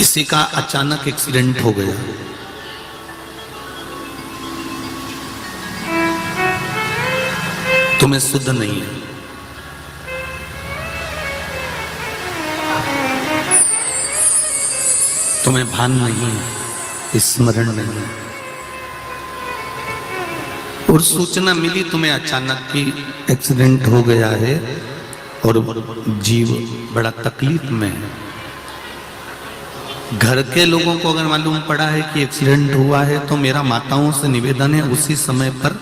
किसी का अचानक एक्सीडेंट हो गया, तुम्हें शुद्ध नहीं है, तुम्हें भान नहीं है, स्मरण नहीं है, और सूचना मिली तुम्हें अचानक कि एक्सीडेंट हो गया है और जीव बड़ा तकलीफ में है। घर के लोगों को अगर मालूम पड़ा है कि एक्सीडेंट हुआ है तो मेरा माताओं से निवेदन है उसी समय पर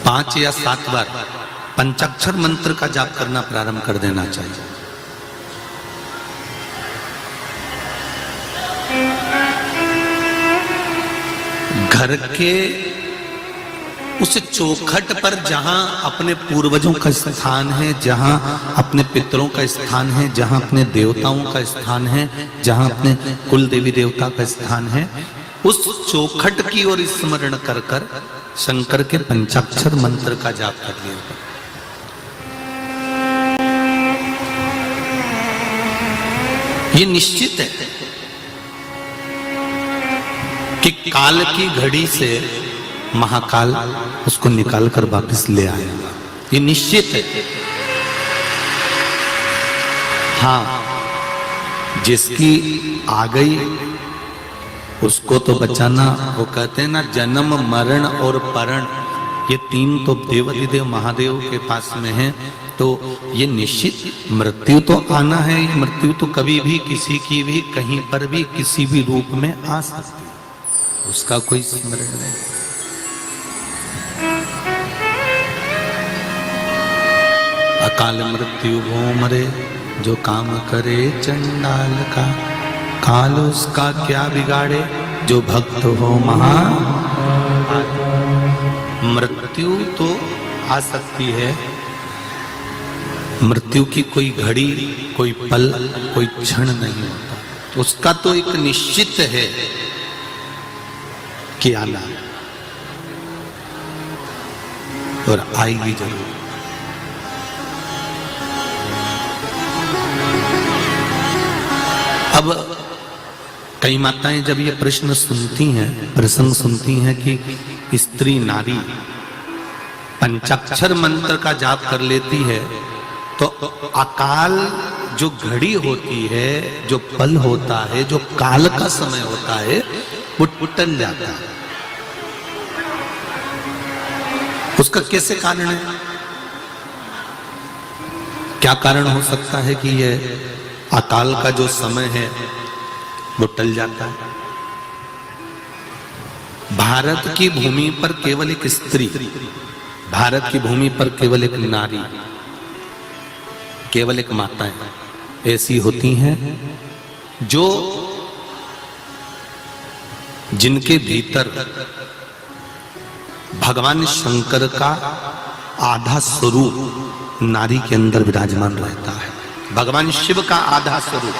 5 या 7 बार पंचाक्षर मंत्र का जाप करना प्रारंभ कर देना चाहिए। घर के उस चौखट पर जहां अपने पूर्वजों का स्थान है, जहां अपने पितरों का स्थान है, जहां अपने देवताओं का स्थान है, जहां अपने कुल देवी देवता का स्थान है, उस चौखट की ओर स्मरण कर कर शंकर के पंचाक्षर मंत्र का जाप कर लिया। ये निश्चित है कि काल की घड़ी से महाकाल उसको निकाल कर वापस ले आएगा, ये निश्चित है। हाँ, जिसकी आ गई उसको तो बचाना, वो कहते हैं ना जन्म मरण और परण, ये 3 तो देवाधिदेव महादेव के पास में है। तो ये निश्चित मृत्यु तो आना है, ये मृत्यु तो कभी भी किसी की भी कहीं पर भी किसी भी रूप में आ सकती है, उसका कोई स्मरण नहीं। अकाल मृत्यु वो मरे जो काम करे चंडाल का, काल उसका क्या बिगाड़े जो भक्त हो महा। मृत्यु तो आ सकती है, मृत्यु की कोई घड़ी, कोई पल, कोई क्षण नहीं होता, तो उसका तो एक निश्चित है कि आना और आएगी जरूर। अब कई माताएं जब ये प्रश्न सुनती हैं, प्रसंग सुनती हैं कि स्त्री नारी पंचाक्षर मंत्र का जाप कर लेती है, तो अकाल जो घड़ी होती है, जो पल होता है, जो काल का समय होता है, वो टल जाता है। उसका कैसे कारण है? क्या कारण हो सकता है कि ये अकाल का जो समय है वो टल जाता है? भारत की भूमि पर केवल एक स्त्री, भारत की भूमि पर केवल एक नारी, केवल एक माताएं ऐसी होती हैं जो जिनके भीतर भगवान शंकर का आधा स्वरूप नारी के अंदर विराजमान रहता है। भगवान शिव का आधा स्वरूप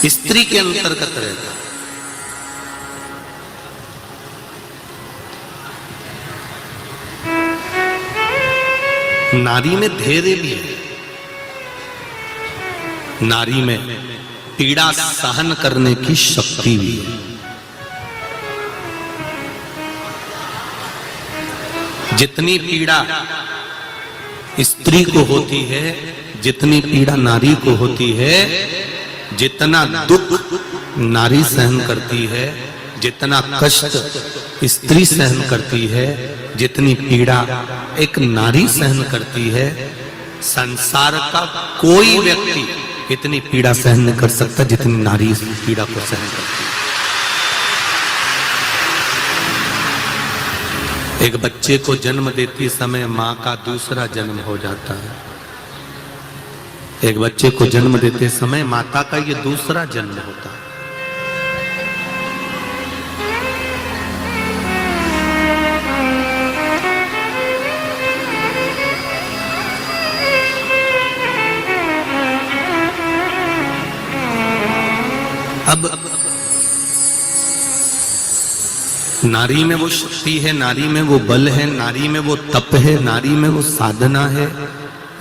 स्त्री के अंतर्गत रहता है। नारी में धैर्य भी है, नारी में पीड़ा सहन करने की शक्ति भी है। जितनी पीड़ा स्त्री को होती है, जितनी पीड़ा नारी को होती है, जितना दुख नारी सहन करती है, जितना कष्ट स्त्री सहन करती है, जितनी पीड़ा एक नारी सहन करती है, संसार का कोई व्यक्ति इतनी पीड़ा सहन नहीं कर सकता जितनी नारी इस पीड़ा को सहन करती है। एक बच्चे को जन्म देते समय माँ का दूसरा जन्म हो जाता है। एक बच्चे को जन्म देते समय माता का ये दूसरा जन्म होता है। अब नारी में वो शक्ति है, नारी में वो बल है, नारी में वो तप है, नारी में वो साधना है,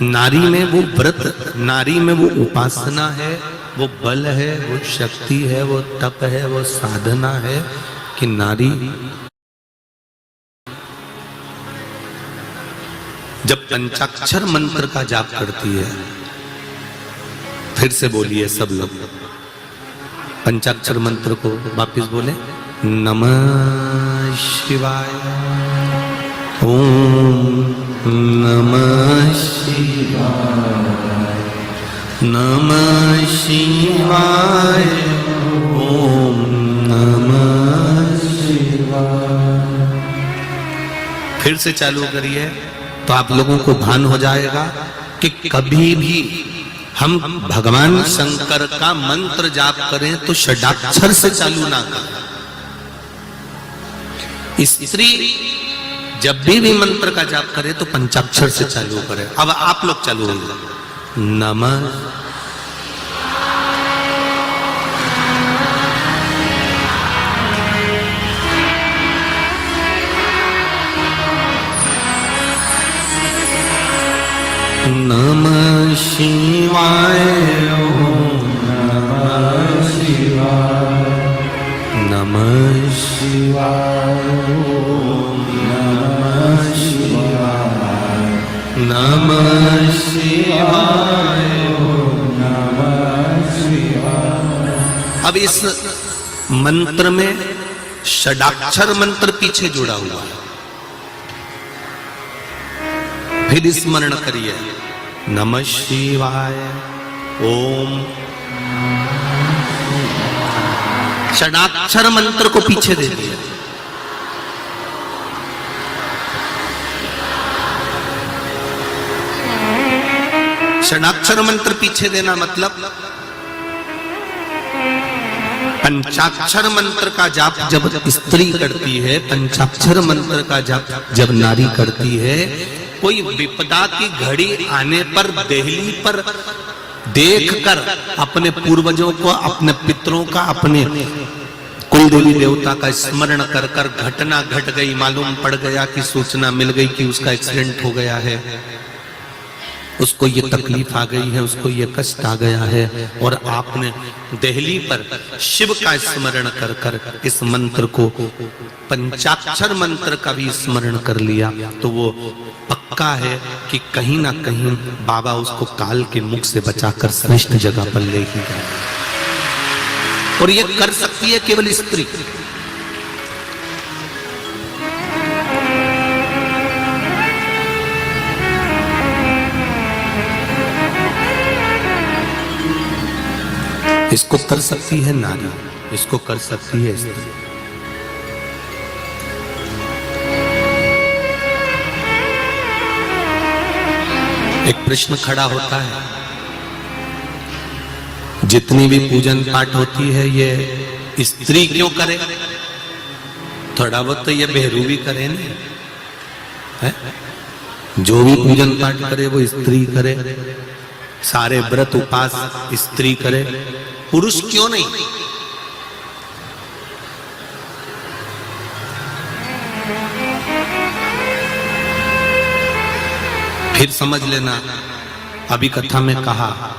नारी में वो व्रत, नारी में वो उपासना है, वो बल है, वो शक्ति है, वो तप है, वो साधना है कि नारी जब पंचाक्षर मंत्र का जाप करती है, फिर से बोलिए सब लोग पंचाक्षर मंत्र को वापिस बोले, नमः शिवाय, ओम नमः शिवाय, नमः शिवाय, ओम नमः शिवाय। फिर से चालू करिए तो आप लोगों को भान हो जाएगा कि कभी भी हम भगवान शंकर का मंत्र जाप करें तो षडाक्षर से चालू ना करें। स्त्री जब भी मंत्र का जाप करे तो पंचाक्षर से चालू करें। अब आप लोग चालू होंगे, नमः नमः शिवाय, ओम नमः शिवाय, नमः शिवाय, ओम नमः शिवाय, नमः शिवाय, ओम नमः शिवाय। अब इस मंत्र में षडाक्षर मंत्र पीछे जुड़ा हुआ है। फिर स्मरण करिए, नमः शिवाय, ओम। षडाक्षर मंत्र को पीछे दे दिया। षडाक्षर मंत्र पीछे देना मतलब पंचाक्षर मंत्र का जाप जब स्त्री करती है, पंचाक्षर मंत्र का जाप जब नारी करती है, कोई विपदा की घड़ी आने पर देहली पर देखकर अपने पूर्वजों को, अपने पितरों का, अपने कुल देवी देवता का स्मरण कर कर घटना घट गई, मालूम पड़ गया कि सूचना मिल गई कि उसका एक्सीडेंट हो गया है, उसको ये तकलीफ आ गई है, उसको ये कष्ट आ गया है, और आपने देहली पर शिव का स्मरण कर कर इस मंत्र को, पंचाक्षर मंत्र का भी स्मरण कर लिया, तो वो पक्का है कि कहीं ना कहीं बाबा उसको काल के मुख से बचाकर श्रेष्ठ जगह पर ले ही गए। और ये कर सकती है केवल स्त्री। इसको कर सकती है नारी, इसको कर सकती है स्त्री। एक प्रश्न खड़ा होता है, जितनी भी पूजन पाठ होती है ये स्त्री क्यों करे? थोड़ा बहुत तो ये बहरू भी करे नहीं है? जो भी पूजन पाठ करे वो स्त्री करे, सारे व्रत उपास स्त्री करे, पुरुष क्यों नहीं? फिर समझ लेना, अभी कथा में कहा